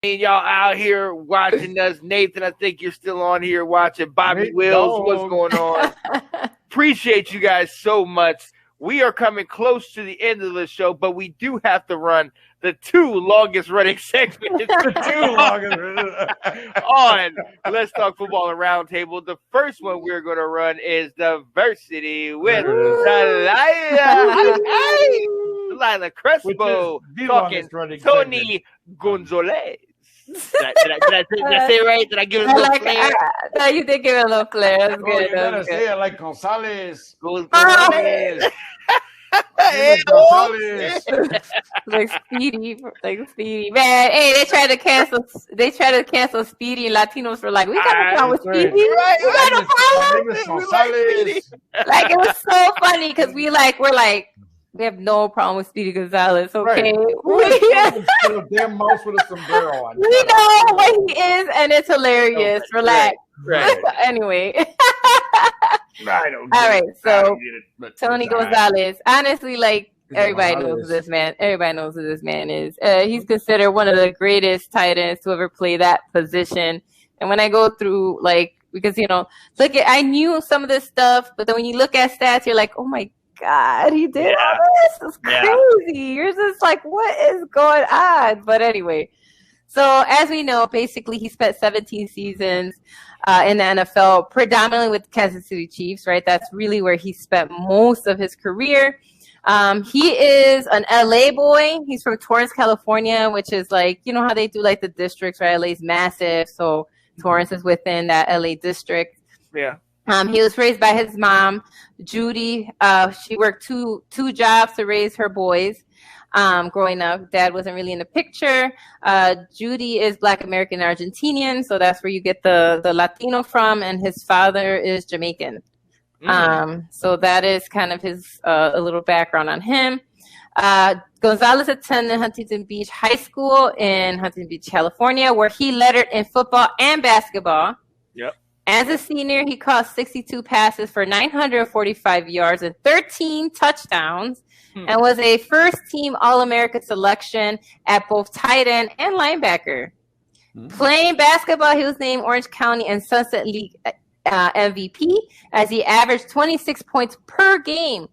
And y'all out here watching us. Nathan, I think you're still on here watching. Bobby Wills, what's going on? Appreciate you guys so much. We are coming close to the end of the show, but we do have to run the 2 longest running segments on Let's Talk Football and Roundtable. The first one we're going to run is Diversity with Delilah Crespo talking Tony Gonzalez. Did I say it right? Did I give it a little flair? No, you did give it a little flair. That's good. You gotta say it like Gonzalez. Gonzalez. like Speedy, man. Hey, they tried to cancel Speedy, and Latinos were like, we got a problem with Speedy. Right. We got a problem. Like, it was so funny because we're like, we have no problem with Speedy Gonzalez. Okay, damn mouse with a sombrero on. We know what he is, and it's hilarious. Relax. Right. Anyway. I don't All right, so Tony Gonzalez. Honestly, like, everybody knows who this man. Everybody knows who this man is. He's considered one of the greatest tight ends to ever play that position. And when I go through, like, because I knew some of this stuff, but then when you look at stats, you're like, oh my God, he did all this. It's crazy. You're just like, what is going on? But anyway, so as we know, basically he spent 17 seasons in the NFL, predominantly with the Kansas City Chiefs, right? That's really where he spent most of his career. He is an LA boy. He's from Torrance, California, which is like, you know how they do like the districts, right? LA's massive, so Torrance is within that LA district. Yeah. He was raised by his mom, Judy. She worked two jobs to raise her boys. Growing up, Dad wasn't really in the picture. Judy is Black American Argentinian, so that's where you get the Latino from, and his father is Jamaican. So that is kind of his a little background on him. Gonzalez attended Huntington Beach High School in Huntington Beach, California, where he lettered in football and basketball. Yep. As a senior, he caught 62 passes for 945 yards and 13 touchdowns, and was a first-team All-American selection at both tight end and linebacker. Playing basketball, he was named Orange County and Sunset League MVP, as he averaged 26 points per game.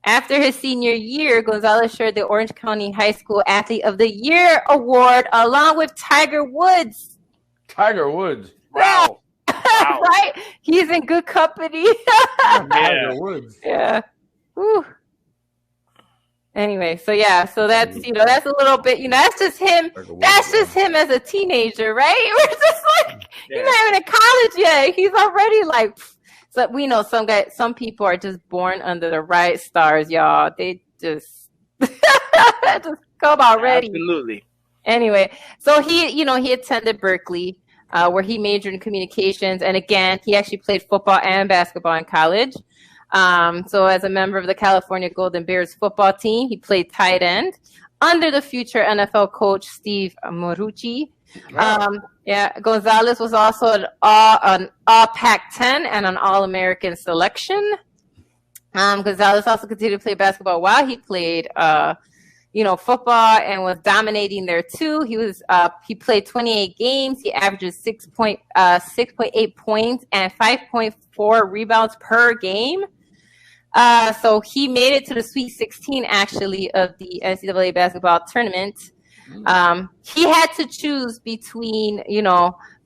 After his senior year, Gonzalez shared the Orange County High School Athlete of the Year award along with Tiger Woods. Tiger Woods. Wow. Right? He's in good company. Tiger Woods. Yeah. Whew. Anyway, so that's that's a little bit, that's just him. That's just him as a teenager, right? We're just like, he's not even in college yet. He's already like, so we know some people are just born under the right stars, y'all. They just just come already. Absolutely. Anyway, so he attended Berkeley, where he majored in communications, and again, he actually played football and basketball in college. So as a member of the California Golden Bears football team, he played tight end under the future NFL coach Steve Marucci. Gonzalez was also an all Pac-10 and an All-American selection. Gonzalez also continued to play basketball while he played football, and was dominating there too. He played 28 games. He averages 6.8 points and 5.4 rebounds per game. So he made it to the Sweet 16 actually of the NCAA basketball tournament. He had to choose between,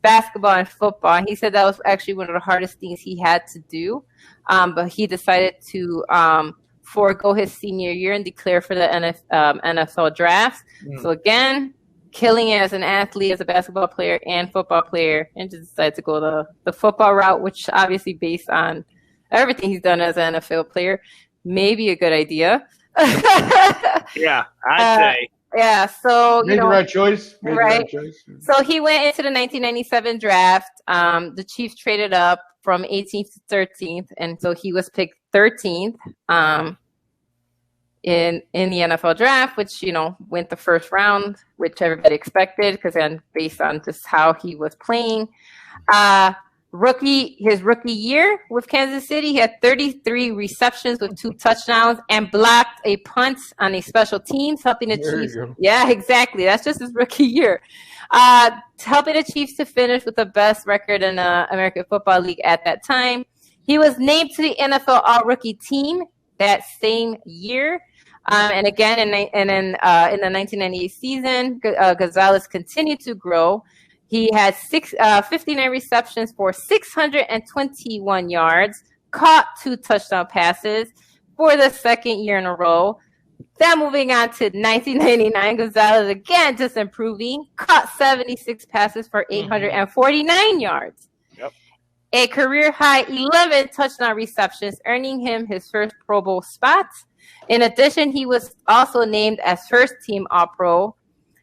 basketball and football. And he said that was actually one of the hardest things he had to do. But he decided to forego his senior year and declare for the NFL draft. So again, killing it as an athlete, as a basketball player and football player, and just decided to go the football route, which obviously based on everything he's done as an NFL player, may be a good idea. Yeah, I'd say. Yeah, so Made the right choice. So he went into the 1997 draft. The Chiefs traded up from 18th to 13th, and so he was picked 13th in the NFL draft, which went the first round, which everybody expected, because then based on just how he was playing. his rookie year with Kansas City, he had 33 receptions with 2 touchdowns and blocked a punt on a special teams, helping the Chiefs. Yeah, exactly. That's just his rookie year. Helping the Chiefs to finish with the best record in the American Football League at that time. He was named to the NFL All-Rookie team that same year. And again, in the 1998 season, Gonzalez continued to grow. He had 59 receptions for 621 yards, caught 2 touchdown passes for the second year in a row. Then moving on to 1999, Gonzalez again just improving, caught 76 passes for 849 yards. Yep. A career high 11 touchdown receptions, earning him his first Pro Bowl spot. In addition, he was also named as first team All-Pro.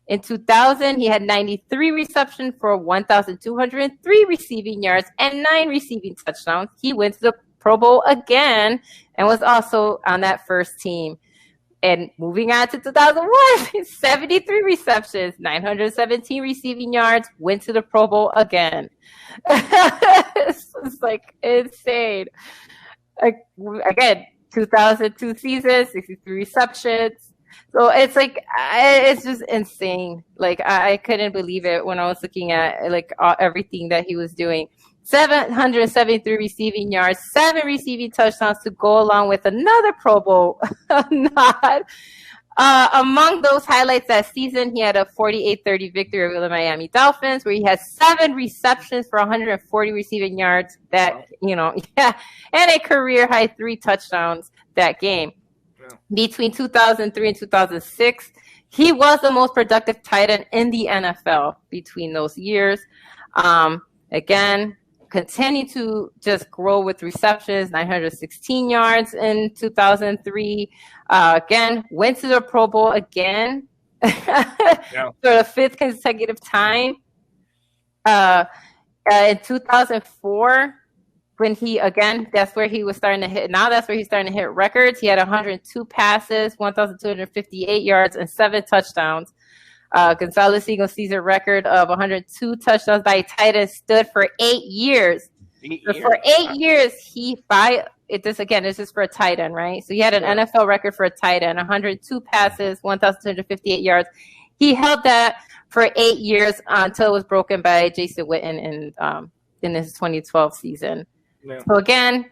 In 2000, he had 93 receptions for 1,203 receiving yards and 9 receiving touchdowns. He went to the Pro Bowl again and was also on that first team. And moving on to 2001, 73 receptions, 917 receiving yards, went to the Pro Bowl again. It's like insane. Again, 2002 season, 63 receptions. So it's like, it's just insane. Like, I couldn't believe it when I was looking at like everything that he was doing. 773 receiving yards, 7 receiving touchdowns to go along with another Pro Bowl nod. Among those highlights that season, he had a 48-30 victory over the Miami Dolphins, where he had 7 receptions for 140 receiving yards and a career high 3 touchdowns that game. Between 2003 and 2006, he was the most productive tight end in the NFL between those years. Again, continued to just grow with receptions, 916 yards in 2003. Again, went to the Pro Bowl again for the 5th consecutive time. In 2004, when that's where he was starting to hit. Now that's where he's starting to hit records. He had 102 passes, 1,258 yards, and 7 touchdowns. Gonzalez Eagles season record of 102 touchdowns by a tight end stood for 8 years. For 8 years, this is for a tight end, right? So he had an NFL record for a tight end, 102 passes, 1,258 yards. He held that for 8 years until it was broken by Jason Witten in his 2012 season. Yeah. So again,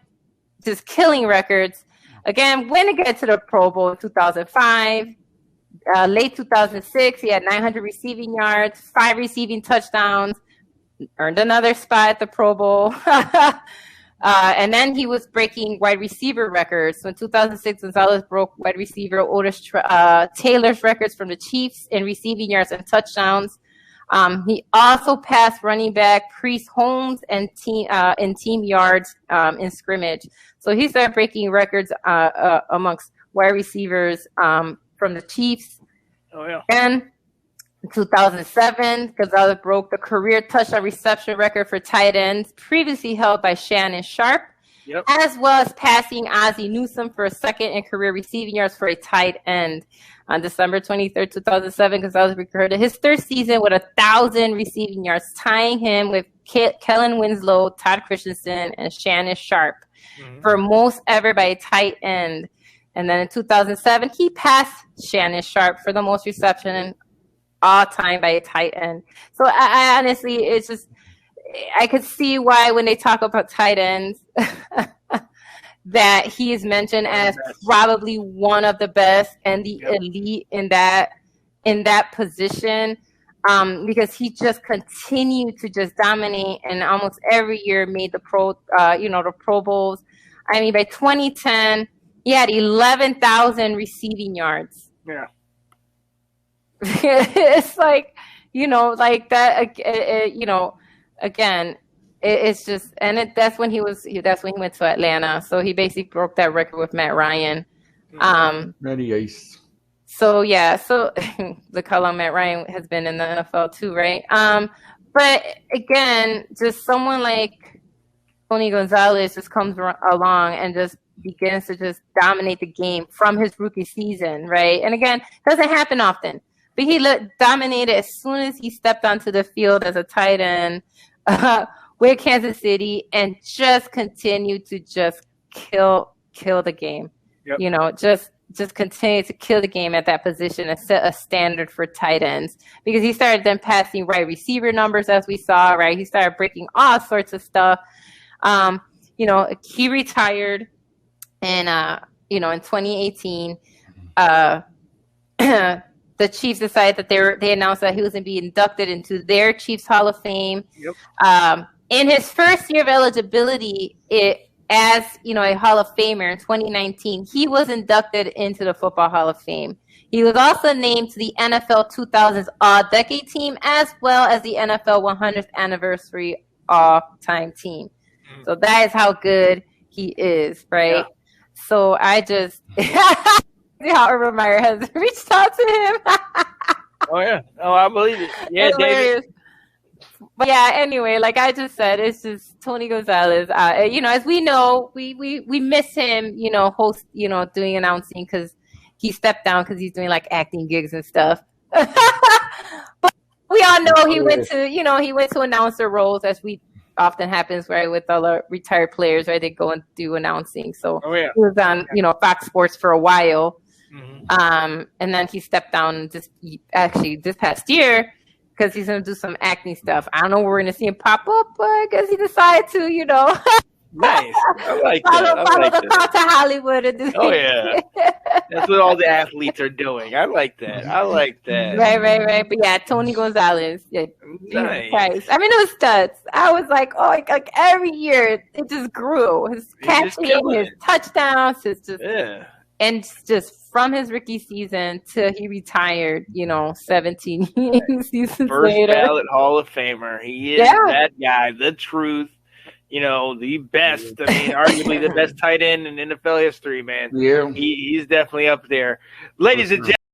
just killing records. Again, when it got to the Pro Bowl in 2005, late 2006, he had 900 receiving yards, 5 receiving touchdowns, earned another spot at the Pro Bowl. And then he was breaking wide receiver records. So in 2006, Gonzalez broke wide receiver Otis Taylor's records from the Chiefs in receiving yards and touchdowns. He also passed running back Priest Holmes and in team yards in scrimmage. So he started breaking records amongst wide receivers from the Chiefs. Oh, yeah. And in 2007, Gonzalez broke the career touchdown reception record for tight ends, previously held by Shannon Sharp, as well as passing Ozzie Newsome for a second in career receiving yards for a tight end. On December 23rd, 2007, Gonzalez recorded his 3rd season with 1,000 receiving yards, tying him with Kellen Winslow, Todd Christensen, and Shannon Sharp for most ever by a tight end. And then in 2007, he passed Shannon Sharp for the most reception all time by a tight end. So I honestly, it's just, I could see why when they talk about tight ends, that he is mentioned as probably one of the best and the elite in that position, because he just continued to just dominate and almost every year made the Pro Bowls. I mean, by 2010, he had 11,000 receiving yards. Yeah. It's like, like that, again, it's just, and that's when he went to Atlanta. So he basically broke that record with Matt Ryan. Many ace. So yeah, the color Matt Ryan has been in the NFL too, right? But again, just someone like Tony Gonzalez just comes along and just begins to just dominate the game from his rookie season, right? And again, doesn't happen often, but he dominated as soon as he stepped onto the field as a tight end. with Kansas City and just continued to just kill the game. Yep. You know, just continue to kill the game at that position and set a standard for tight ends, because he started then passing right receiver numbers, as we saw, right? He started breaking all sorts of stuff. You know, he retired in 2018. The Chiefs decided that they announced that he was going to be inducted into their Chiefs Hall of Fame. Yep. In his first year of eligibility, as a Hall of Famer in 2019, he was inducted into the Football Hall of Fame. He was also named to the NFL 2000s All-Decade Team, as well as the NFL 100th Anniversary All-Time Team. So that is how good he is, right? Yeah. So I just how Urban Meyer has reached out to him. Oh yeah, I believe it. Yeah, David. But yeah, anyway, like I just said, it's just Tony Gonzalez. As we know, we miss him, doing announcing, because he stepped down because he's doing like acting gigs and stuff. But we all know he went to announcer roles, as we often happens, right, with all the retired players, right? They go and do announcing. So he was on, Fox Sports for a while. Mm-hmm. And then he stepped down this past year, because he's going to do some acting stuff. I don't know where we're going to see him pop up, but I guess he decided to, Nice. I like follow that. the call to Hollywood. And oh, yeah. That's what all the athletes are doing. I like that. Right. But yeah, Tony Gonzalez. Yeah, nice. Christ. I mean, it was studs. I was like, like every year it just grew. His catching, his touchdowns, and just from his rookie season till he retired, 17 seasons later. First ballot Hall of Famer. He is that guy, the truth. The best. I mean, arguably the best tight end in NFL history, man. Yeah. He's definitely up there. Ladies and gentlemen.